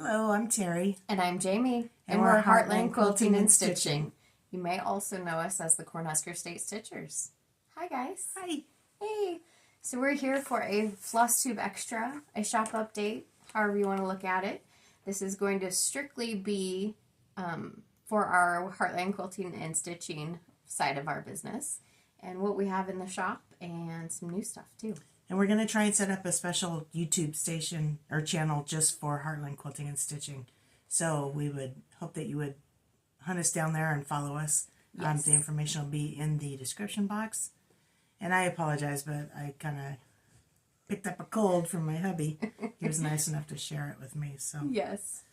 Hello, I'm Terry. And I'm Jamie. And we're Heartland Quilting and Stitching. You may also know us as the Cornhusker State Stitchers. Hi, guys. Hi. Hey. So we're here for a Flosstube Extra, a shop update, however you want to look at it. This is going to strictly be for our Heartland Quilting and Stitching side of our business and what we have in the shop and some new stuff too. And we're going to try and set up a special YouTube station or channel just for Heartland Quilting and Stitching. So we would hope that you would hunt us down there and follow us. Yes. The information will be in the description box. And I apologize, but I kind of picked up a cold from my hubby. He was nice enough to share it with me. So yes.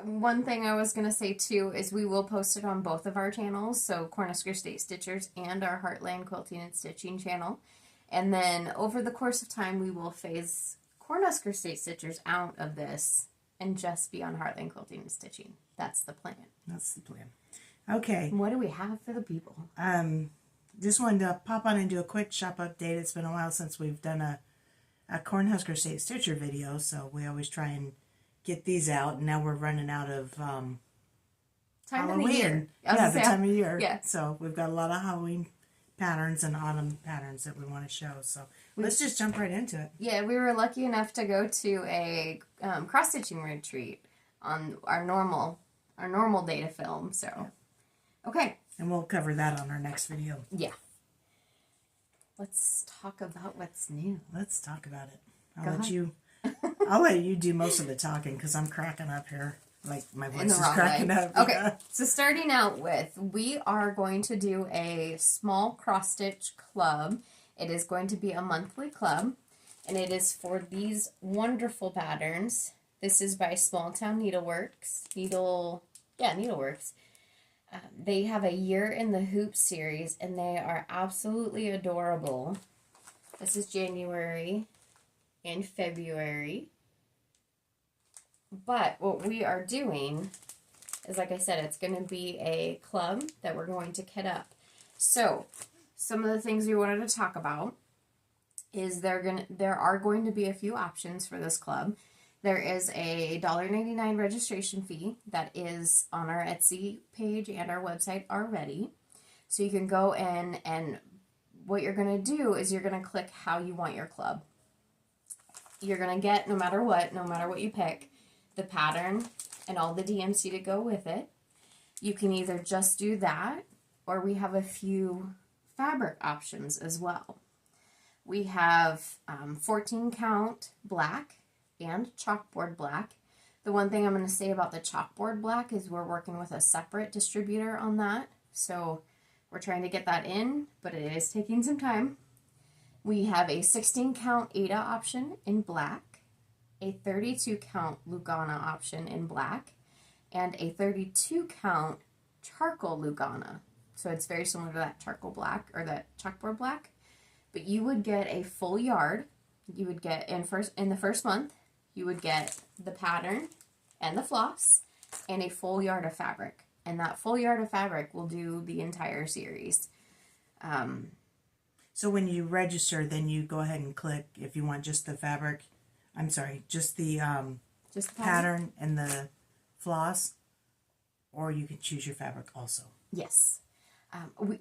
One thing I was going to say too is we will post it on both of our channels, so Cornhusker State Stitchers and our Heartland Quilting and Stitching channel. And then over the course of time, we will phase Cornhusker State Stitchers out of this and just be on Heartland Quilting and Stitching. That's the plan. that's the plan. Okay. What do we have for the people? Just wanted to pop on and do a quick shop update. It's been a while since we've done a Cornhusker State Stitcher video, so we always try and get these out. And now we're running out of Time Halloween. of the year. The time of year. Yeah. So we've got a lot of Halloween patterns and autumn patterns that we want to show. So let's just jump right into it. Yeah, we were lucky enough to go to a cross-stitching retreat on our normal day to film. So, okay. And we'll cover that on our next video. Yeah. Let's talk about what's new. Let's talk about it. Go I'll let you do most of the talking because I'm cracking up here. Like my voice is cracking up. Okay, Yeah. so starting out with, we are going to do a small cross-stitch club. It is going to be a monthly club, and it is for these wonderful patterns. This is by Small Town Needleworks. Needleworks. They have a Year in the Hoop series, and they are absolutely adorable. This is January and February. But what we are doing is, like I said, it's going to be a club that we're going to kit up. So, some of the things we wanted to talk about is there are going to be a few options for this club. There is a $1.99 registration fee that is on our Etsy page and our website already. So you can go in, and what you're going to do is you're going to click how you want your club. You're going to get, no matter what you pick, the pattern and all the DMC to go with it. You can either just do that, or we have a few fabric options as well. We have 14 count black and chalkboard black. The one thing I'm going to say about the chalkboard black is we're working with a separate distributor on that. So we're trying to get that in, but it is taking some time. We have a 16 count Ada option in black, a 32 count Lugana option in black, and a 32 count charcoal Lugana. So it's very similar to that charcoal black or that chalkboard black, but you would get a full yard. You would get in the first month, you would get the pattern and the floss and a full yard of fabric. And that full yard of fabric will do the entire series. So when you register, then you go ahead and click if you want just the fabric. I'm sorry, just the pattern and the floss, or you can choose your fabric also. Yes.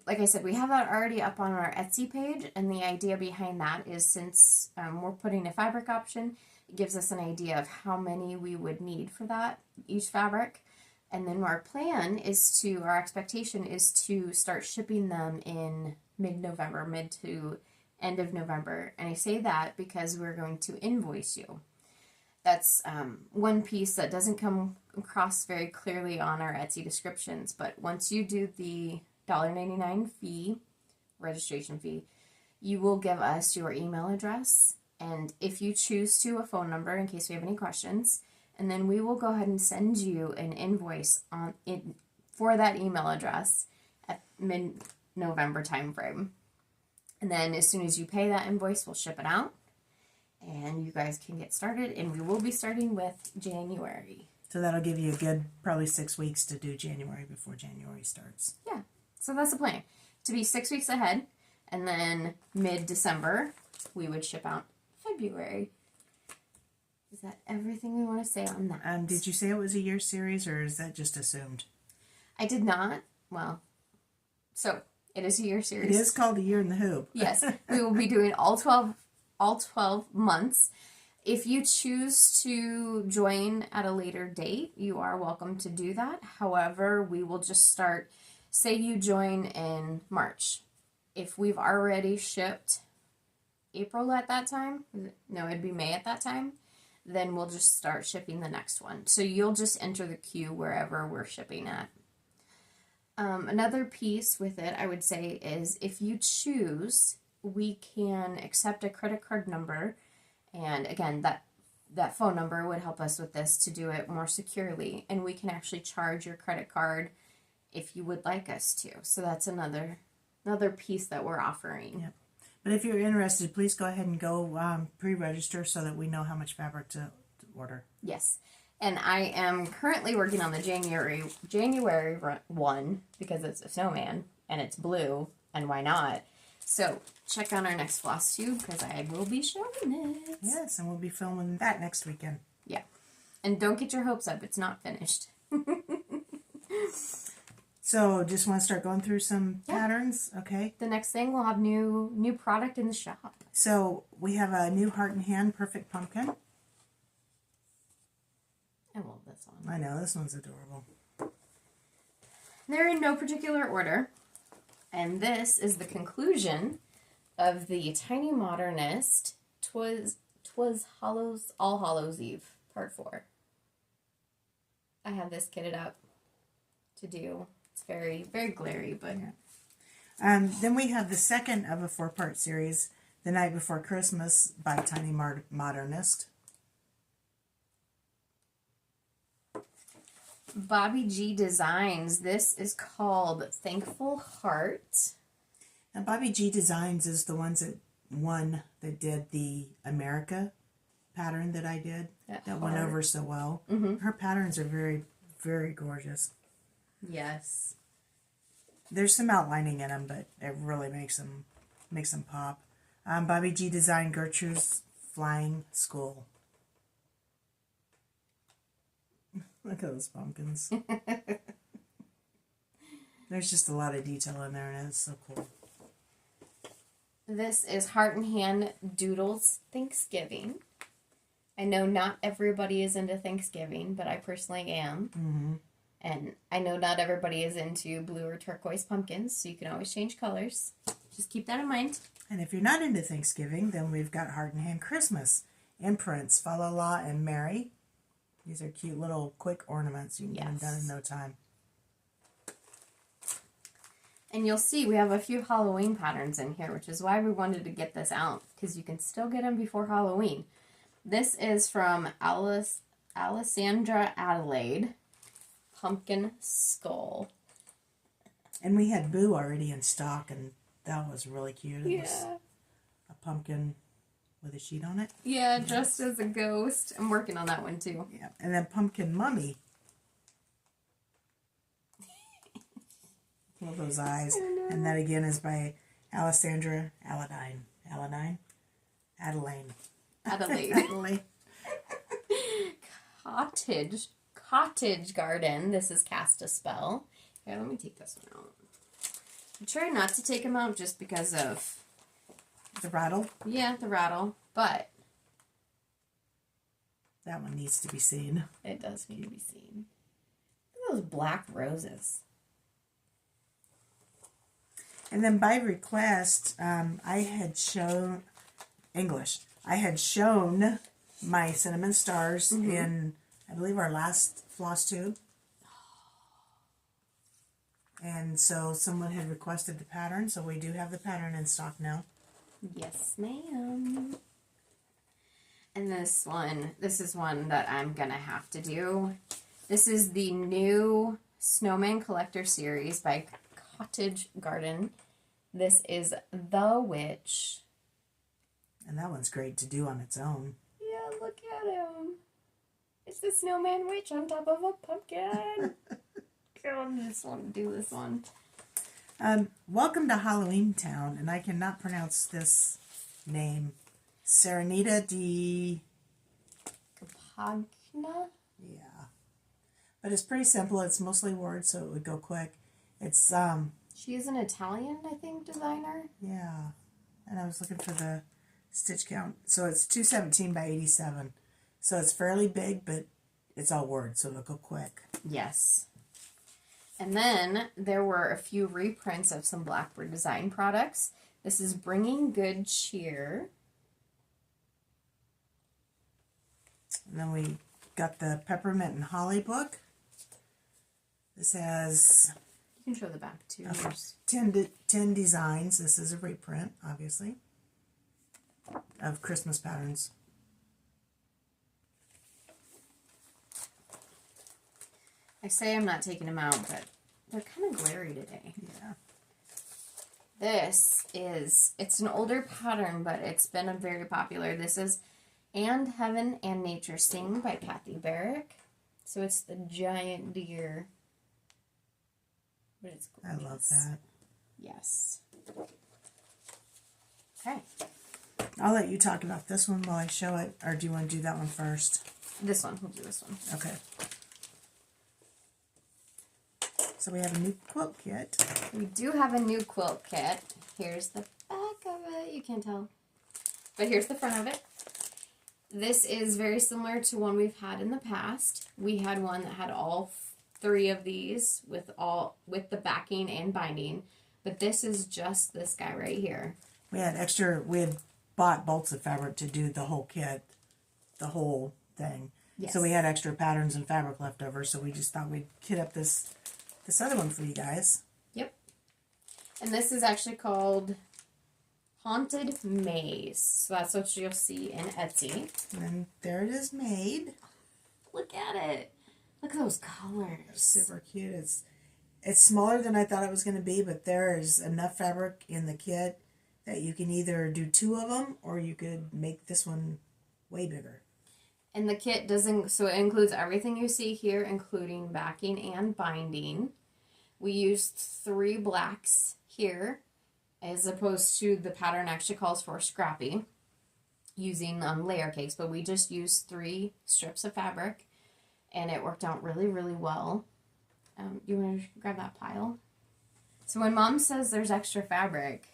Like I said, we have that already up on our Etsy page, and the idea behind that is since we're putting a fabric option, it gives us an idea of how many we would need for that, each fabric. And then our expectation is to start shipping them in mid-November, mid to end of November. And I say that because we're going to invoice you. That's one piece that doesn't come across very clearly on our Etsy descriptions, but once you do the $1.99 fee, registration fee, you will give us your email address, and if you choose to, a phone number in case we have any questions, and then we will go ahead and send you an invoice for that email address at mid-November time frame. And then as soon as you pay that invoice, we'll ship it out, and you guys can get started, and we will be starting with January. So that'll give you a good probably 6 weeks to do January before January starts. Yeah, so that's the plan, to be 6 weeks ahead, and then mid-December, we would ship out February. Is that everything we want to say on that? Did you say it was a year series, or is that just assumed? I did not. Well, so it is a year series. It is called A Year in the Hoop. Yes, we will be doing all 12 months. If you choose to join at a later date, you are welcome to do that. However, we will just start, say you join in March. If we've already shipped April at that time, no, it'd be May at that time, then we'll just start shipping the next one. So you'll just enter the queue wherever we're shipping at. Another piece with it, I would say, is if you choose, we can accept a credit card number. And again, that phone number would help us with this to do it more securely. And we can actually charge your credit card if you would like us to. So that's another piece that we're offering. Yep. But if you're interested, please go ahead and go pre-register so that we know how much fabric to order. Yes. And I am currently working on the January one because it's a snowman and it's blue, and why not? So check on our next Flosstube because I will be showing it. Yes, and we'll be filming that next weekend. Yeah. And don't get your hopes up. It's not finished. So just want to start going through some patterns, okay? The next thing, we'll have new product in the shop. So we have a new Heart and Hand Perfect Pumpkin. I love this one. I know, this one's adorable. They're in no particular order. And this is the conclusion of the Tiny Modernist Twas Hallows All Hallows Eve, Part 4. I have this kitted up to do. It's very, very glary, but... Yeah. Then we have the second of a 4-part series, The Night Before Christmas by Tiny Modernist. Bobby G Designs. This is called Thankful Heart. Now, Bobby G Designs is the one that did the America pattern that I did. That went over so well. Mm-hmm. Her patterns are very, very gorgeous. Yes. There's some outlining in them, but it really makes them pop. Bobby G Design Gertrude's Flying School. Look at those pumpkins. There's just a lot of detail in there, and it's so cool. This is Heart and Hand Doodles Thanksgiving. I know not everybody is into Thanksgiving, but I personally am. Mm-hmm. And I know not everybody is into blue or turquoise pumpkins, so you can always change colors. Just keep that in mind. And if you're not into Thanksgiving, then we've got Heart and Hand Christmas imprints, Fa La La and Mary. These are cute little quick ornaments. You can get them done in no time. And you'll see we have a few Halloween patterns in here, which is why we wanted to get this out, because you can still get them before Halloween. This is from Alessandra Adelaide, Pumpkin Skull. And we had Boo already in stock, and that was really cute. It was a pumpkin with a sheet on it. Yeah, dressed as a ghost. I'm working on that one too. Yeah, and then Pumpkin Mummy. Love those eyes. And that again is by Alessandra Adelaide. Cottage Garden. This is Cast a Spell. Here, let me take this one out. I try not to take them out just because of the rattle. Yeah, the rattle, but that one needs to be seen. It does need to be seen. Look at those black roses. And then by request, I had shown my cinnamon stars in, I believe, our last Flosstube. And so someone had requested the pattern, so we do have the pattern in stock now. Yes, ma'am. And this is one that I'm going to have to do. This is the new Snowman Collector Series by Cottage Garden. This is The Witch. And that one's great to do on its own. Yeah, look at him. It's the Snowman Witch on top of a pumpkin. God, I just want to do this one. Welcome to Halloween Town, and I cannot pronounce this name. Serenita di Pagna. Yeah. But it's pretty simple. It's mostly words, so it would go quick. It's, She is an Italian, I think, designer. yeah. And I was looking for the stitch count. So it's 217 by 87. So it's fairly big, but it's all words, so it'll go quick. Yes. And then there were a few reprints of some Blackbird Design products. This is Bringing Good Cheer. And then we got the Peppermint and Holly book. This has... You can show the back, too. 10 designs. This is a reprint, obviously, of Christmas patterns. I say I'm not taking them out, but they're kind of glary today. Yeah. It's an older pattern, but it's been a very popular. This is And Heaven and Nature Sing by Kathy Barrick. So it's the giant deer. But it's gorgeous. I love that. Yes. Okay. I'll let you talk about this one while I show it, or do you want to do that one first? This one. We'll do this one. Okay. So we have a new quilt kit. We do have a new quilt kit. Here's the back of it. You can't tell. But here's the front of it. This is very similar to one we've had in the past. We had one that had all 3 of these with the backing and binding. But this is just this guy right here. We had bought bolts of fabric to do the whole kit, the whole thing. Yes. So we had extra patterns and fabric left over, so we just thought we'd kit up this other one for you guys. Yep. And this is actually called Haunted Maze. So that's what you'll see in Etsy. And then there it is made. Look at it. Look at those colors. Super cute. It's smaller than I thought it was going to be, but there is enough fabric in the kit that you can either do 2 of them or you could make this one way bigger. And the kit so it includes everything you see here, including backing and binding. We used 3 blacks here, as opposed to the pattern actually calls for scrappy, using layer cakes, but we just used 3 strips of fabric, and it worked out really, really well. You want to grab that pile? So when Mom says there's extra fabric,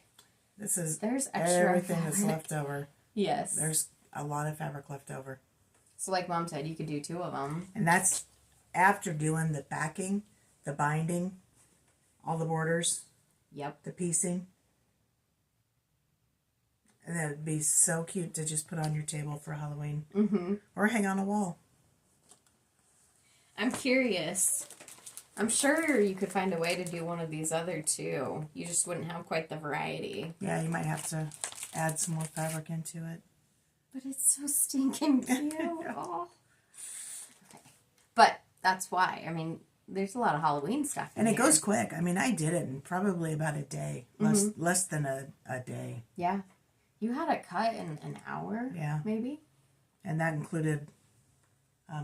there's extra everything fabric. that's left over. Yes. There's a lot of fabric left over. So like Mom said, you could do 2 of them. And that's after doing the backing, the binding, all the borders, Yep. the piecing. And that would be so cute to just put on your table for Halloween. Mm-hmm. Or hang on a wall. I'm curious. I'm sure you could find a way to do one of these other 2. You just wouldn't have quite the variety. Yeah, you might have to add some more fabric into it. But it's so stinking cute. Oh. Okay. But that's why. I mean, there's a lot of Halloween stuff in And it here. goes quick. I mean, I did it in probably about a day. Less than a day. Yeah. You had it cut in an hour, Yeah. maybe? And that included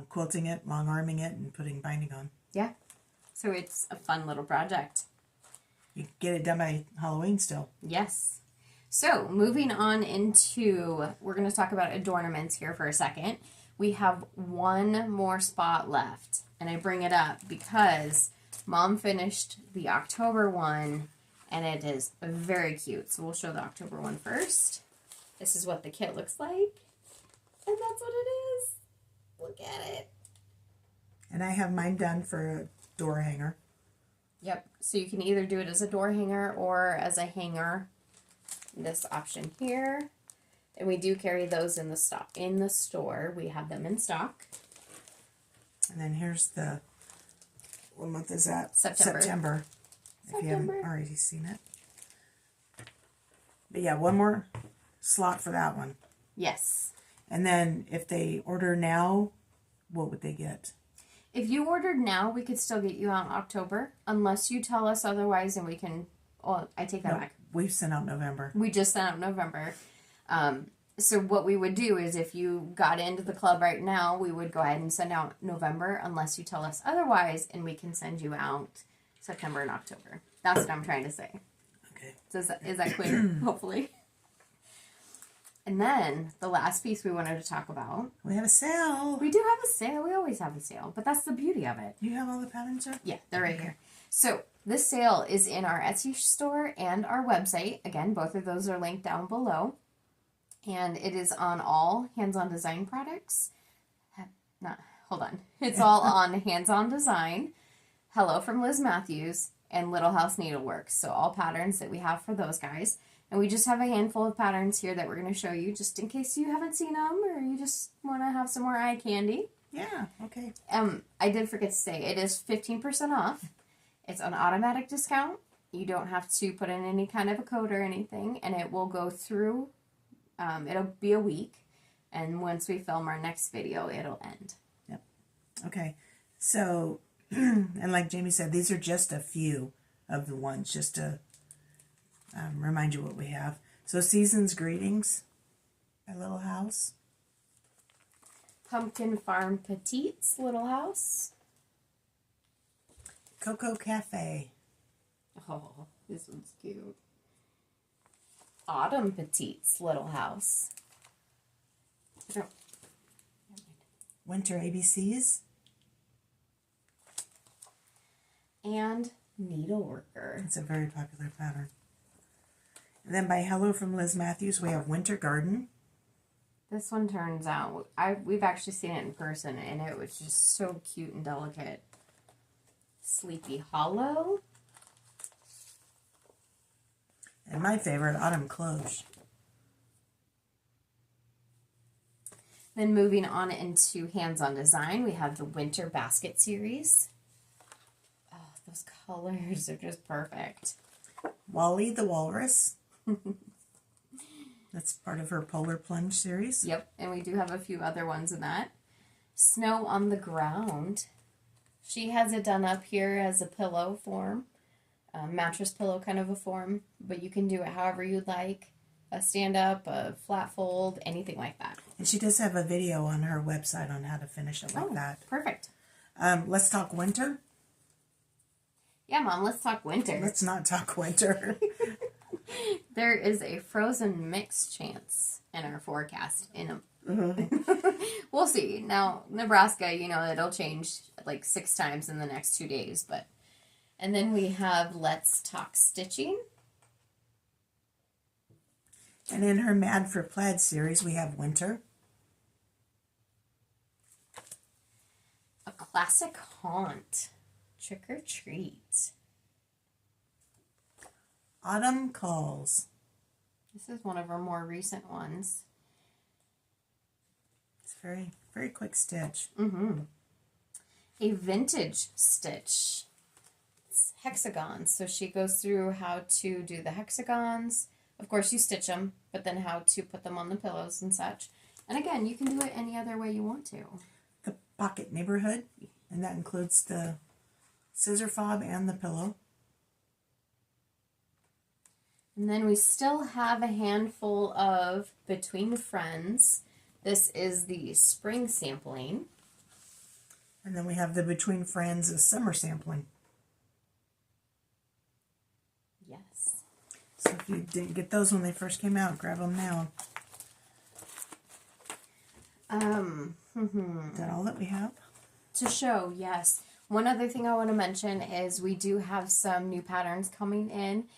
quilting it, long arming it, and putting binding on. Yeah. So it's a fun little project. You can get it done by Halloween still. Yes. So, moving on into, we're going to talk about adornments here for a second. We have 1 more spot left. And I bring it up because Mom finished the October one, and it is very cute. So we'll show the October one first. This is what the kit looks like. And that's what it is. Look at it. And I have mine done for a door hanger. Yep. So you can either do it as a door hanger or as a hanger. This option here. And we do carry those in the stock. In the store, we have them in stock. And then here's the, what month is that? September. If you haven't already seen it. But yeah, 1 more slot for that one. Yes. And then if they order now, what would they get? If you ordered now, we could still get you out in October. Unless you tell us otherwise, and we can... Oh, I take that back. We've sent out November. We just sent out November. So what we would do is if you got into the club right now, we would go ahead and send out November unless you tell us otherwise, and we can send you out September and October. That's what I'm trying to say. Okay. So is that clear? Hopefully. And then the last piece we wanted to talk about. We have a sale. We do have a sale. We always have a sale, but that's the beauty of it. You have all the patterns there? Yeah, they're right here. So this sale is in our Etsy store and our website. Again, both of those are linked down below. And it is on all hands-on design products. It's all on hands-on design, Hello from Liz Matthews, and Little House Needleworks. So all patterns that we have for those guys. And we just have a handful of patterns here that we're going to show you just in case you haven't seen them or you just want to have some more eye candy. Yeah, okay. I did forget to say, it is 15% off. It's an automatic discount. You don't have to put in any kind of a code or anything, and it will go through, it'll be a week, and once we film our next video, it'll end. Yep. Okay. So, and like Jamie said, these are just a few of the ones, just to remind you what we have. So Season's Greetings by Little House. Pumpkin Farm Petites Little House. Cocoa Cafe. Oh, this one's cute. Autumn Petites Little House. Winter ABCs. And Needleworker. It's a very popular pattern. And then by Hello from Liz Matthews, we have Winter Garden. This one turns out, we've actually seen it in person, and it was just so cute and delicate. Sleepy Hollow. And my favorite, Autumn Cloche. Then moving on into hands-on design, we have the Winter Basket series. Oh, those colors are just perfect. Wally the Walrus. That's part of her Polar Plunge series. Yep, and we do have a few other ones in that. Snow on the Ground. She has it done up here as a pillow form, mattress pillow kind of a form, but you can do it however you'd like. A stand-up, a flat fold, anything like that. And she does have a video on her website on how to finish it like that. Perfect. Let's talk winter. Yeah, Mom, let's talk winter. Let's not talk winter. There is a frozen mix chance in our forecast. We'll see. Now, Nebraska, it'll change like 6 times in the next 2 days. And then we have Let's Talk Stitching. And in her Mad for Plaid series, we have Winter. A Classic Haunt. Trick or Treat. Autumn Calls. This is one of our more recent ones. It's very, very quick stitch. Mm-hmm. A Vintage Stitch. It's hexagons. So she goes through how to do the hexagons. Of course, you stitch them, but then how to put them on the pillows and such. And again, you can do it any other way you want to. The Pocket Neighborhood, and that includes the scissor fob and the pillow. And then we still have a handful of Between Friends. This is the spring sampling. And then we have the Between Friends summer sampling. Yes. So if you didn't get those when they first came out, grab them now. Is that all that we have? To show, yes. One other thing I want to mention is we do have some new patterns coming in.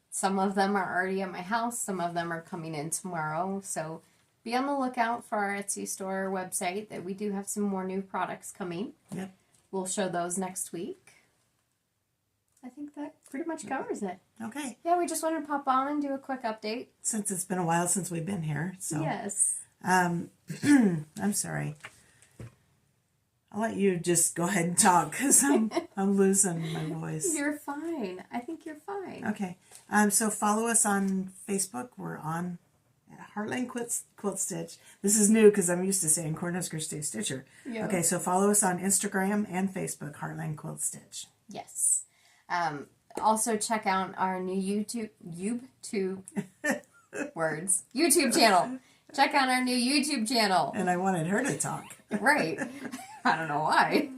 Some of them are already at my house. Some of them are coming in tomorrow. So be on the lookout for our Etsy store website that we do have some more new products coming. Yep. We'll show those next week. I think that pretty much covers it. Okay. Yeah, we just wanted to pop on and do a quick update. Since it's been a while since we've been here. So. Yes. I'm sorry. I'll let you just go ahead and talk because I'm losing my voice. You're fine. I think you're fine. Okay. So follow us on Facebook. We're on Heartland Quilt Stitch. This is new because I'm used to saying Cornhusker State Stitcher. Yeah. Okay, so follow us on Instagram and Facebook, Heartland Quilt Stitch. Yes. Also check out our new YouTube channel. Check out our new YouTube channel. And I wanted her to talk. Right. I don't know why.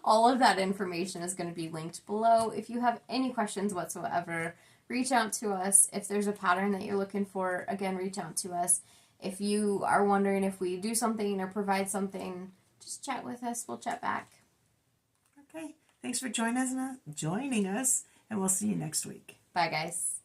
All of that information is going to be linked below. If you have any questions whatsoever, reach out to us. If there's a pattern that you're looking for, again, reach out to us. If you are wondering if we do something or provide something, just chat with us. We'll chat back. Okay. Thanks for joining us, and we'll see you next week. Bye, guys.